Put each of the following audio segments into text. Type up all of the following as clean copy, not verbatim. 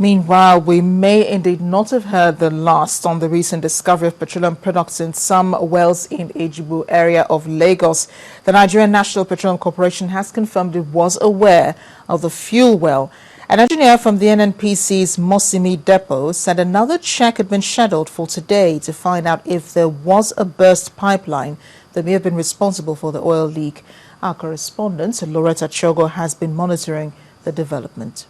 Meanwhile, we may indeed not have heard the last on the recent discovery of petroleum products in some wells in Ejigbo area of Lagos. The Nigerian National Petroleum Corporation has confirmed it was aware of the fuel well. An engineer from the NNPC's Mosimi depot said another check had been scheduled for today to find out if there was a burst pipeline that may have been responsible for the oil leak. Our correspondent, Loretta Chogo, has been monitoring the development.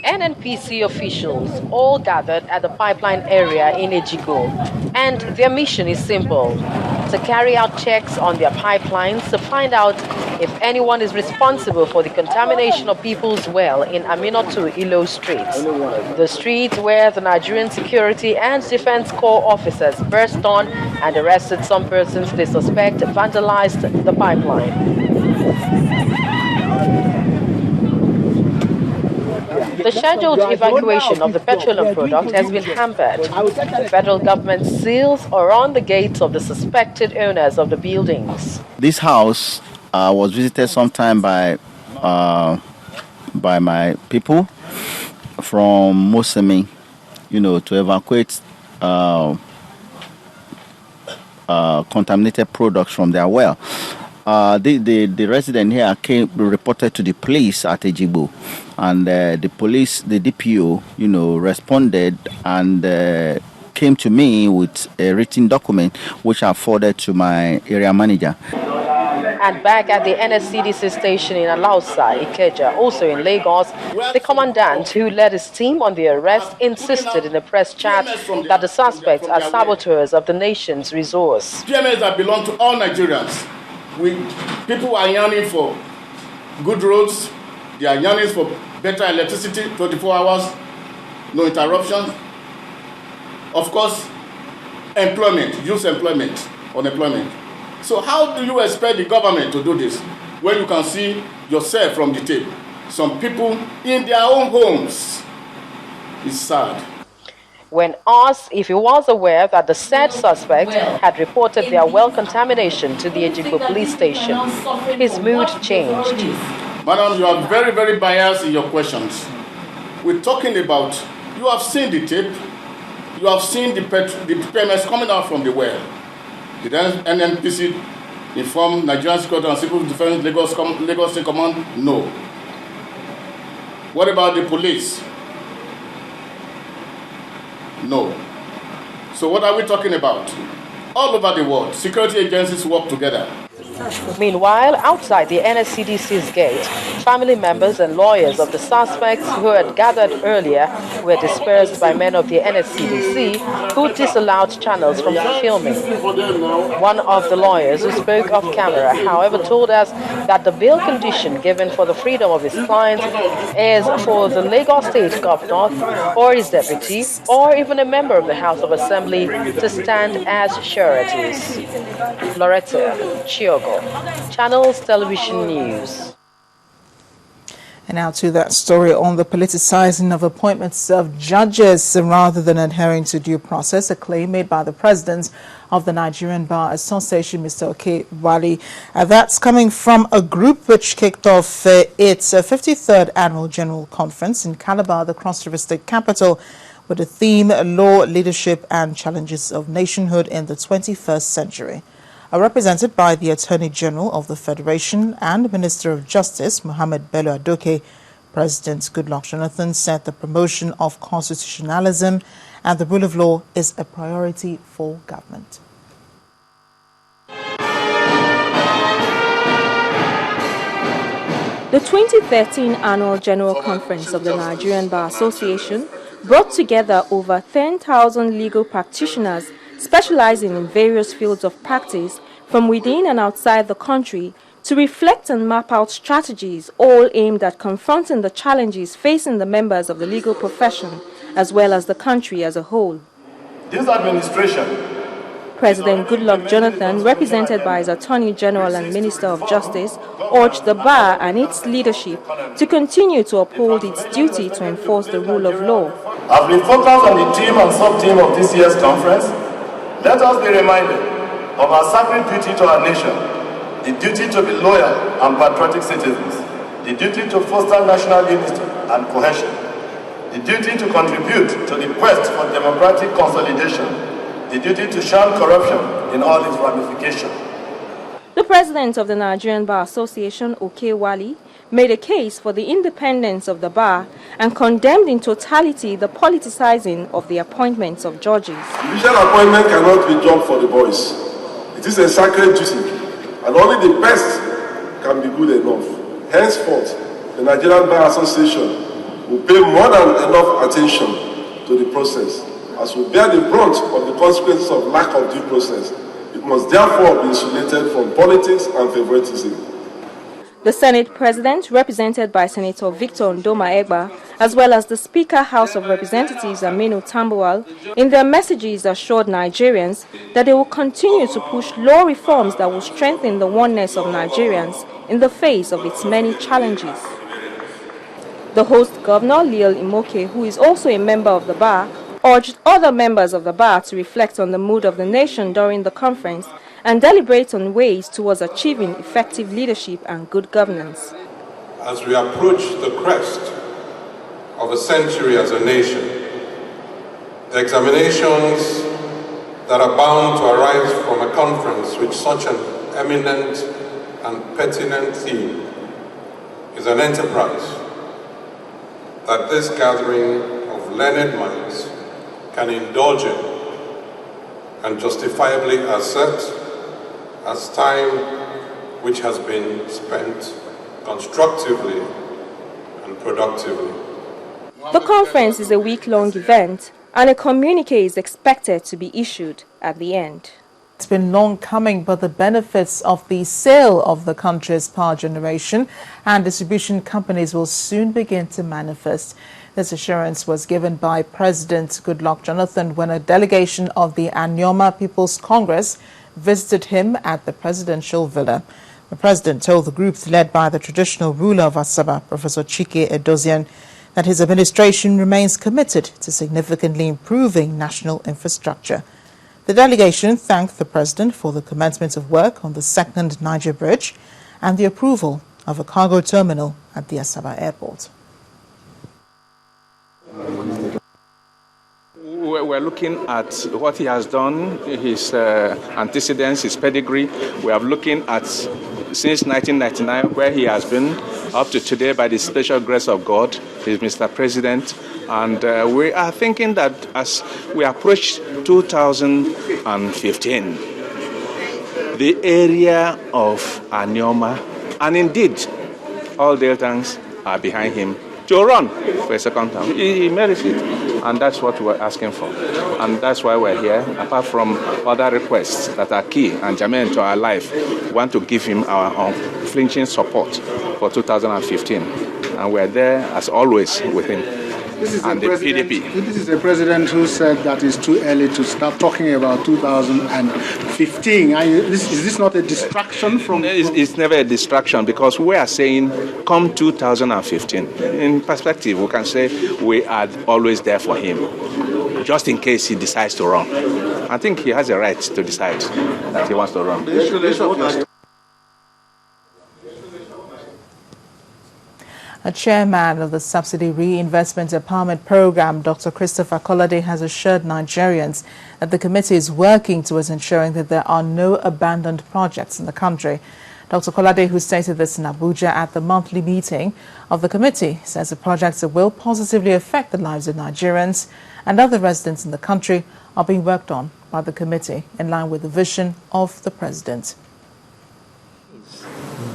NNPC officials all gathered at the pipeline area in Ejigbo, and their mission is simple: to carry out checks on their pipelines to find out if anyone is responsible for the contamination of people's well in Aminotu Ilo Street, the street where the Nigerian Security and Defense Corps officers burst on and arrested some persons they suspect vandalized the pipeline. The scheduled evacuation of the petroleum product has been hampered. The federal government seals are on the gates of the suspected owners of the buildings. This house was visited sometime by my people from Mosemi, to evacuate contaminated products from their well. The resident here reported to the police at Ejigbo, and the police, the DPO, responded and came to me with a written document which I forwarded to my area manager. And back at the NSCDC station in Alausa, Ikeja, also in Lagos, the commandant who led his team on the arrest insisted in a press chat that the suspects are saboteurs of the nation's resource. PMS that belong to all Nigerians. People are yearning for good roads, they are yearning for better electricity, 24 hours, no interruptions. Of course, employment, youth employment, unemployment. So how do you expect the government to do this when you can see yourself from the tape? Some people in their own homes. It's sad. When asked if he was aware that the said suspect had reported their well contamination to the Ejigbo police station, his mood changed. Madam, you are very, very biased in your questions. We're talking about, you have seen the tape, you have seen the PMS coming out from the well. Did NNPC inform Nigerian Security and Civil Defense Lagos State Command? No. What about the police? No. So what are we talking about? All over the world, security agencies work together. Meanwhile, outside the NSCDC's gate, family members and lawyers of the suspects who had gathered earlier were dispersed by men of the NSCDC who disallowed channels from filming. One of the lawyers who spoke off camera, however, told us that the bail condition given for the freedom of his client is for the Lagos State Governor or his deputy or even a member of the House of Assembly to stand as sureties. Loretta Chogo, Channels Television News. And now to that story on the politicizing of appointments of judges rather than adhering to due process, a claim made by the president of the Nigerian Bar Association, Mr. Oke Wali. That's coming from a group which kicked off its 53rd Annual General Conference in Calabar, the Cross River State capital, with the theme Law, Leadership and Challenges of Nationhood in the 21st Century. Represented by the Attorney General of the Federation and Minister of Justice, Mohammed Bello Adoke, President Goodluck Jonathan said the promotion of constitutionalism and the rule of law is a priority for government. The 2013 Annual General Conference of the Nigerian Bar Association brought together over 10,000 legal practitioners specializing in various fields of practice from within and outside the country to reflect and map out strategies, all aimed at confronting the challenges facing the members of the legal profession as well as the country as a whole. This administration, President Goodluck Jonathan, represented by his Attorney General and Minister of Justice, urged the bar and its leadership to continue to uphold its duty to enforce the rule of law. As we focus on the theme and sub-theme of this year's conference, let us be reminded of our sacred duty to our nation, the duty to be loyal and patriotic citizens, the duty to foster national unity, and cohesion, the duty to contribute to the quest for democratic consolidation, the duty to shun corruption in all its ramifications. The president of the Nigerian Bar Association, Quill, made a case for the independence of the bar and condemned in totality the politicizing of the appointments of judges. Judicial appointment cannot be job for the boys. It is a sacred duty, and only the best can be good enough. Henceforth, the Nigerian Bar Association will pay more than enough attention to the process, as we bear the brunt of the consequences of lack of due process. It must therefore be insulated from politics and favoritism. The Senate President, represented by Senator Victor Ndoma Egba, as well as the Speaker House of Representatives Aminu Tambuwal, in their messages assured Nigerians that they will continue to push law reforms that will strengthen the oneness of Nigerians in the face of its many challenges. The host governor, Lil Imoke, who is also a member of the bar, urged other members of the bar to reflect on the mood of the nation during the conference and deliberate on ways towards achieving effective leadership and good governance. As we approach the crest of a century as a nation, the examinations that are bound to arise from a conference with such an eminent and pertinent theme is an enterprise that this gathering of learned minds can indulge in and justifiably assert as time which has been spent constructively and productively. The conference is a week-long event and a communique is expected to be issued at the end. It's been long coming, but the benefits of the sale of the country's power generation and distribution companies will soon begin to manifest. This assurance was given by President Goodluck Jonathan when a delegation of the Anyoma People's Congress visited him at the presidential villa. The president told the group led by the traditional ruler of Asaba, Professor Chike Edozian, that his administration remains committed to significantly improving national infrastructure. The delegation thanked the president for the commencement of work on the second Niger Bridge and the approval of a cargo terminal at the Asaba airport. We're looking at what he has done, his antecedents, his pedigree. We are looking at since 1999 where he has been up to today by the special grace of God. He's Mr. President. And we are thinking that as we approach 2015, the area of Anyoma, and indeed all Deltans are behind him, to run for a second term. He merits it, and that's what we're asking for. And that's why we're here, apart from other requests that are key and germane to our life. We want to give him our unflinching support for 2015. And we're there, as always, with him. This is and the PDP. This is a president who said that it's too early to start talking about 2015. Is this not a distraction from... It's never a distraction, because we are saying come 2015. In perspective, we can say we are always there for him, just in case he decides to run. I think he has a right to decide that he wants to run. A chairman of the Subsidy Reinvestment Empowerment Program, Dr. Christopher Kolade, has assured Nigerians that the committee is working towards ensuring that there are no abandoned projects in the country. Dr. Kolade, who stated this in Abuja at the monthly meeting of the committee, says the projects that will positively affect the lives of Nigerians and other residents in the country are being worked on by the committee in line with the vision of the president.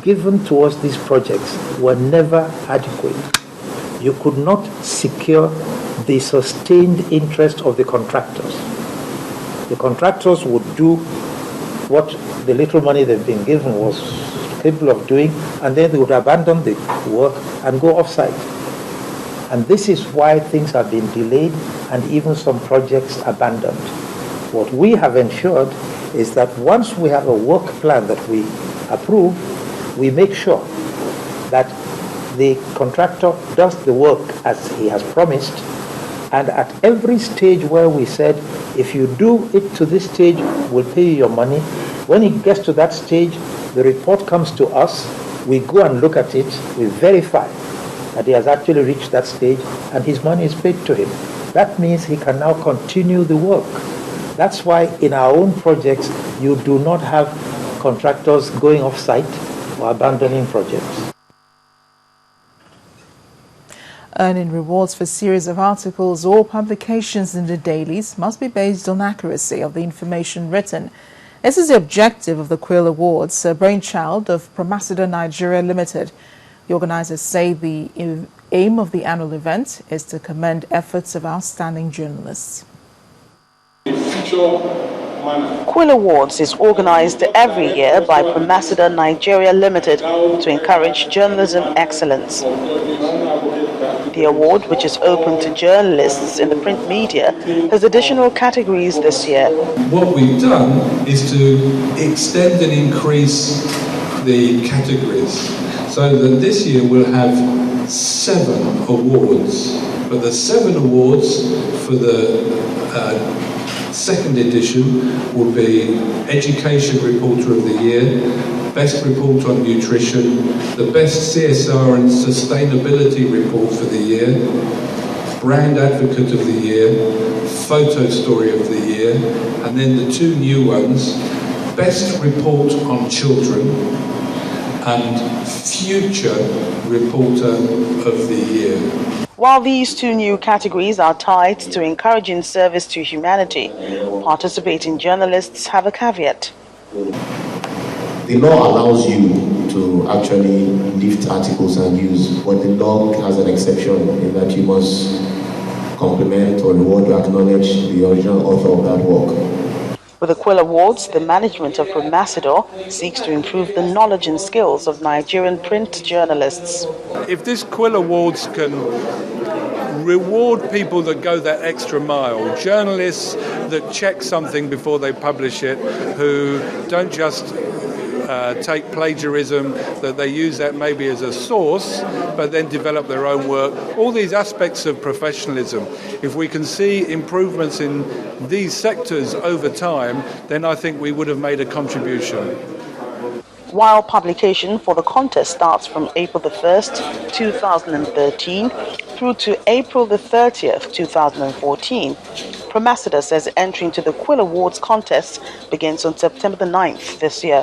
Given towards these projects were never adequate. You could not secure the sustained interest of the contractors. The contractors would do what the little money they've been given was capable of doing, and then they would abandon the work and go off-site. And this is why things have been delayed and even some projects abandoned. What we have ensured is that once we have a work plan that we approve, we make sure that the contractor does the work as he has promised, and at every stage where we said, if you do it to this stage, we'll pay you your money. When it gets to that stage, the report comes to us, we go and look at it, we verify and he has actually reached that stage, and his money is paid to him. That means he can now continue the work. That's why in our own projects, you do not have contractors going off-site or abandoning projects. Earning rewards for series of articles or publications in the dailies must be based on accuracy of the information written. This is the objective of the Quill Awards, a brainchild of Promasidor Nigeria Limited. The organizers say the aim of the annual event is to commend efforts of outstanding journalists. Quill Awards is organized every year by Promasidor Nigeria Limited to encourage journalism excellence. The award, which is open to journalists in the print media, has additional categories this year. What we've done is to extend and increase the categories so that this year we'll have 7 awards. But the 7 awards for the second edition will be Education Reporter of the Year, Best Report on Nutrition, the Best CSR and Sustainability Report for the Year, Brand Advocate of the Year, Photo Story of the Year, and then the 2 new ones, Best Report on Children and Future Reporter of the Year. While these 2 new categories are tied to encouraging service to humanity, participating journalists have a caveat. The law allows you to actually lift articles and use, but the law has an exception in that you must compliment or reward or acknowledge the original author of that work. With the Quill Awards, the management of Promasidor seeks to improve the knowledge and skills of Nigerian print journalists. If this Quill Awards can reward people that go that extra mile, journalists that check something before they publish it, who don't just take plagiarism, that they use that maybe as a source, but then develop their own work. All these aspects of professionalism, if we can see improvements in these sectors over time, then I think we would have made a contribution. While publication for the contest starts from April the 1st, 2013 through to April the 30th, 2014, Promasidor says entry into the Quill Awards contest begins on September the 9th this year.